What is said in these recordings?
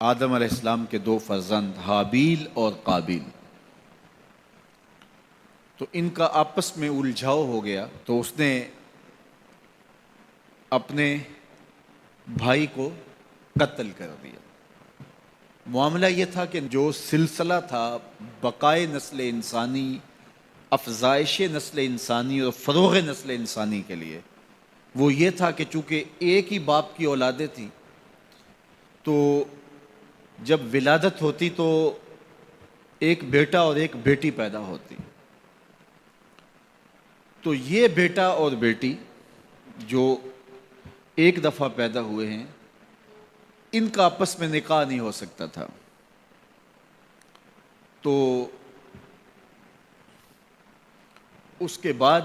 آدم علیہ السلام کے دو فرزند حابیل اور قابیل، تو ان کا آپس میں الجھاؤ ہو گیا، تو اس نے اپنے بھائی کو قتل کر دیا۔ معاملہ یہ تھا کہ جو سلسلہ تھا بقائے نسل انسانی، افزائش نسل انسانی اور فروغ نسل انسانی کے لیے، وہ یہ تھا کہ چونکہ ایک ہی باپ کی اولادیں تھیں، تو جب ولادت ہوتی تو ایک بیٹا اور ایک بیٹی پیدا ہوتی، تو یہ بیٹا اور بیٹی جو ایک دفعہ پیدا ہوئے ہیں، ان کا آپس میں نکاح نہیں ہو سکتا تھا، تو اس کے بعد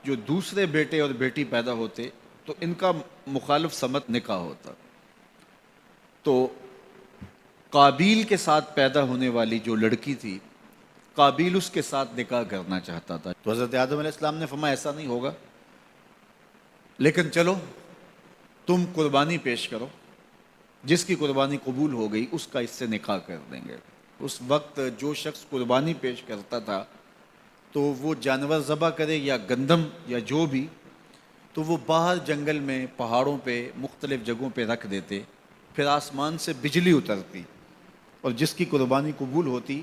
جو دوسرے بیٹے اور بیٹی پیدا ہوتے تو ان کا مخالف سمت نکاح ہوتا۔ تو قابیل کے ساتھ پیدا ہونے والی جو لڑکی تھی، قابیل اس کے ساتھ نکاح کرنا چاہتا تھا، تو حضرت آدم علیہ السلام نے فرمایا ایسا نہیں ہوگا، لیکن چلو تم قربانی پیش کرو، جس کی قربانی قبول ہو گئی اس کا اس سے نکاح کر دیں گے۔ اس وقت جو شخص قربانی پیش کرتا تھا تو وہ جانور ذبح کرے یا گندم یا جو بھی، تو وہ باہر جنگل میں پہاڑوں پہ مختلف جگہوں پہ رکھ دیتے، پھر آسمان سے بجلی اترتی اور جس کی قربانی قبول ہوتی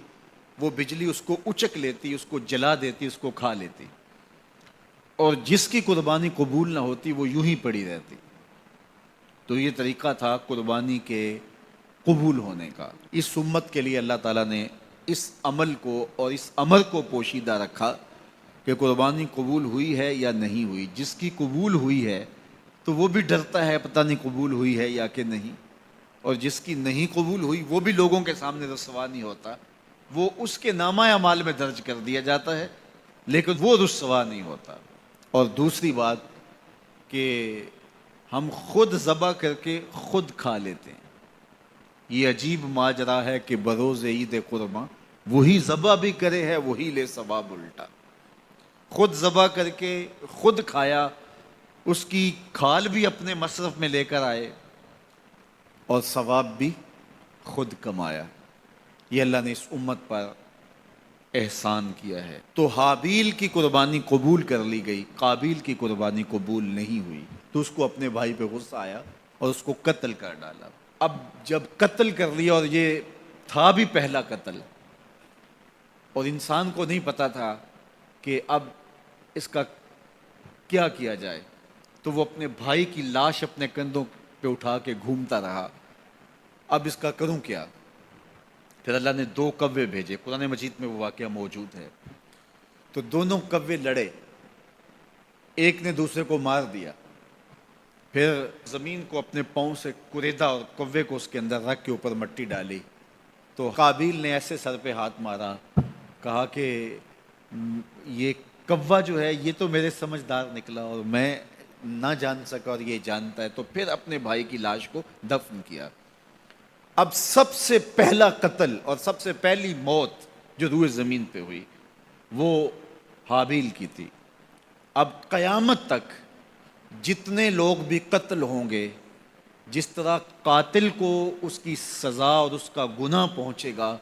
وہ بجلی اس کو اچک لیتی، اس کو جلا دیتی، اس کو کھا لیتی، اور جس کی قربانی قبول نہ ہوتی وہ یوں ہی پڑی رہتی۔ تو یہ طریقہ تھا قربانی کے قبول ہونے کا۔ اس امت کے لیے اللہ تعالیٰ نے اس عمل کو اور اس امر کو پوشیدہ رکھا کہ قربانی قبول ہوئی ہے یا نہیں ہوئی۔ جس کی قبول ہوئی ہے تو وہ بھی ڈرتا ہے پتہ نہیں قبول ہوئی ہے یا کہ نہیں، اور جس کی نہیں قبول ہوئی وہ بھی لوگوں کے سامنے رسوا نہیں ہوتا، وہ اس کے نامہ اعمال میں درج کر دیا جاتا ہے لیکن وہ رسوا نہیں ہوتا۔ اور دوسری بات کہ ہم خود ذبح کر کے خود کھا لیتے ہیں۔ یہ عجیب ماجرا ہے کہ بروز عید قرباں وہی ذبح بھی کرے ہے وہی لے ثواب الٹا۔ خود ذبح کر کے خود کھایا، اس کی کھال بھی اپنے مصرف میں لے کر آئے اور ثواب بھی خود کمایا۔ یہ اللہ نے اس امت پر احسان کیا ہے۔ تو حابیل کی قربانی قبول کر لی گئی، قابیل کی قربانی قبول نہیں ہوئی، تو اس کو اپنے بھائی پہ غصہ آیا اور اس کو قتل کر ڈالا۔ اب جب قتل کر لیا، اور یہ تھا بھی پہلا قتل، اور انسان کو نہیں پتا تھا کہ اب اس کا کیا کیا جائے، تو وہ اپنے بھائی کی لاش اپنے کندھوں پہ اٹھا کے گھومتا رہا، اب اس کا کروں کیا؟ پھر اللہ نے دو کوے بھیجے، قرآن مجید میں وہ واقعہ موجود ہے۔ تو دونوں کوے لڑے، ایک نے دوسرے کو مار دیا، پھر زمین کو اپنے پاؤں سے کریدا اور کوے کو اس کے اندر رکھ کے اوپر مٹی ڈالی۔ تو قابیل نے ایسے سر پہ ہاتھ مارا، کہا کہ یہ کوا جو ہے یہ تو میرے سمجھدار نکلا اور میں نہ جان سکا اور یہ جانتا ہے، تو پھر اپنے بھائی کی لاش کو دفن کیا۔ اب سب سے پہلا قتل اور سب سے پہلی موت جو روئے زمین پہ ہوئی وہ حابیل کی تھی۔ اب قیامت تک جتنے لوگ بھی قتل ہوں گے، جس طرح قاتل کو اس کی سزا اور اس کا گناہ پہنچے گا،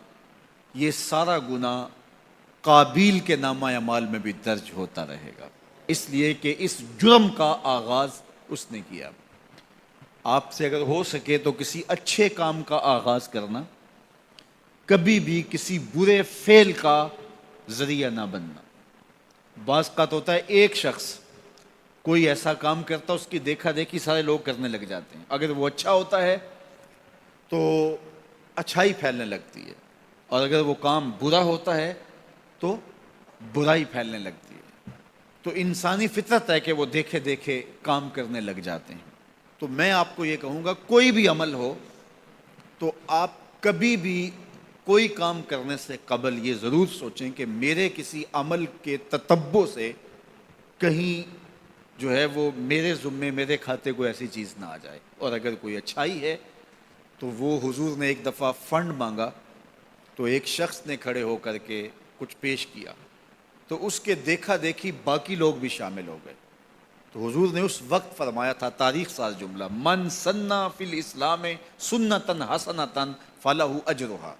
یہ سارا گناہ قابیل کے نامہ اعمال میں بھی درج ہوتا رہے گا، اس لیے کہ اس جرم کا آغاز اس نے کیا۔ آپ سے اگر ہو سکے تو کسی اچھے کام کا آغاز کرنا، کبھی بھی کسی برے فعل کا ذریعہ نہ بننا۔ بعض کا تو ہوتا ہے ایک شخص کوئی ایسا کام کرتا، اس کی دیکھا دیکھی سارے لوگ کرنے لگ جاتے ہیں، اگر وہ اچھا ہوتا ہے تو اچھائی پھیلنے لگتی ہے، اور اگر وہ کام برا ہوتا ہے تو برائی پھیلنے لگتی ہے۔ تو انسانی فطرت ہے کہ وہ دیکھے دیکھے کام کرنے لگ جاتے ہیں۔ تو میں آپ کو یہ کہوں گا، کوئی بھی عمل ہو تو آپ کبھی بھی کوئی کام کرنے سے قبل یہ ضرور سوچیں کہ میرے کسی عمل کے تتبع سے کہیں جو ہے وہ میرے ذمے میرے کھاتے کو ایسی چیز نہ آ جائے۔ اور اگر کوئی اچھائی ہے تو وہ حضور نے ایک دفعہ فنڈ مانگا، تو ایک شخص نے کھڑے ہو کر کے کچھ پیش کیا، تو اس کے دیکھا دیکھی باقی لوگ بھی شامل ہو گئے، تو حضور نے اس وقت فرمایا تھا تاریخ ساز جملہ، من سنّا فی الاسلام سنتن حسنتن فلہ اجرہا،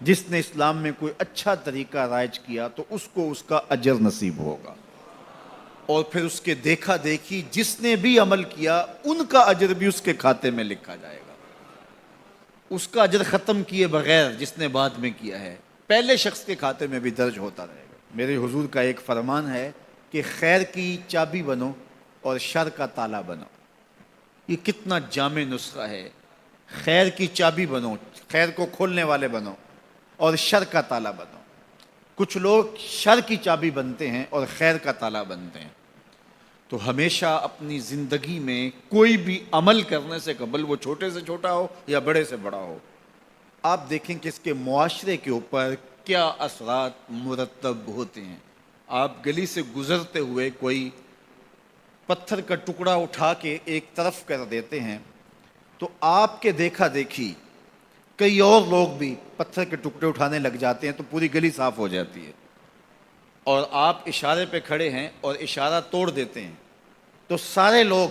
جس نے اسلام میں کوئی اچھا طریقہ رائج کیا تو اس کو اس کا اجر نصیب ہوگا، اور پھر اس کے دیکھا دیکھی جس نے بھی عمل کیا ان کا اجر بھی اس کے کھاتے میں لکھا جائے گا، اس کا اجر ختم کیے بغیر جس نے بعد میں کیا ہے پہلے شخص کے کھاتے میں بھی درج ہوتا رہے گا۔ میرے حضور کا ایک فرمان ہے کہ خیر کی چابی بنو اور شر کا تالا بنو۔ یہ کتنا جامع نسخہ ہے، خیر کی چابی بنو، خیر کو کھولنے والے بنو، اور شر کا تالا بنو۔ کچھ لوگ شر کی چابی بنتے ہیں اور خیر کا تالا بنتے ہیں۔ تو ہمیشہ اپنی زندگی میں کوئی بھی عمل کرنے سے قبل، وہ چھوٹے سے چھوٹا ہو یا بڑے سے بڑا ہو، آپ دیکھیں کہ اس کے معاشرے کے اوپر کیا اثرات مرتب ہوتے ہیں۔ آپ گلی سے گزرتے ہوئے کوئی پتھر کا ٹکڑا اٹھا کے ایک طرف کر دیتے ہیں تو آپ کے دیکھا دیکھی کئی اور لوگ بھی پتھر کے ٹکڑے اٹھانے لگ جاتے ہیں تو پوری گلی صاف ہو جاتی ہے، اور آپ اشارے پہ کھڑے ہیں اور اشارہ توڑ دیتے ہیں تو سارے لوگ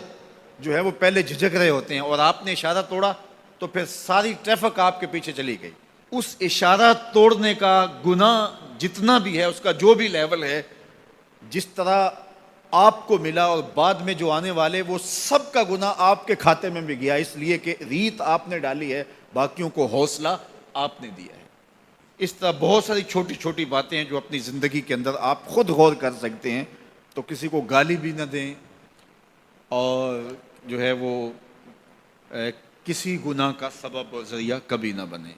جو ہے وہ پہلے جھجک رہے ہوتے ہیں، اور آپ نے اشارہ توڑا تو پھر ساری ٹریفک آپ کے پیچھے چلی گئی۔ اس اشارہ توڑنے کا گناہ جتنا بھی ہے، اس کا جو بھی لیول ہے، جس طرح آپ کو ملا اور بعد میں جو آنے والے، وہ سب کا گناہ آپ کے کھاتے میں بھی گیا، اس لیے کہ ریت آپ نے ڈالی ہے، باقیوں کو حوصلہ آپ نے دیا ہے۔ اس طرح بہت ساری چھوٹی چھوٹی باتیں ہیں جو اپنی زندگی کے اندر آپ خود غور کر سکتے ہیں۔ تو کسی کو گالی بھی نہ دیں، اور جو ہے وہ کسی گناہ کا سبب اور ذریعہ کبھی نہ بنے۔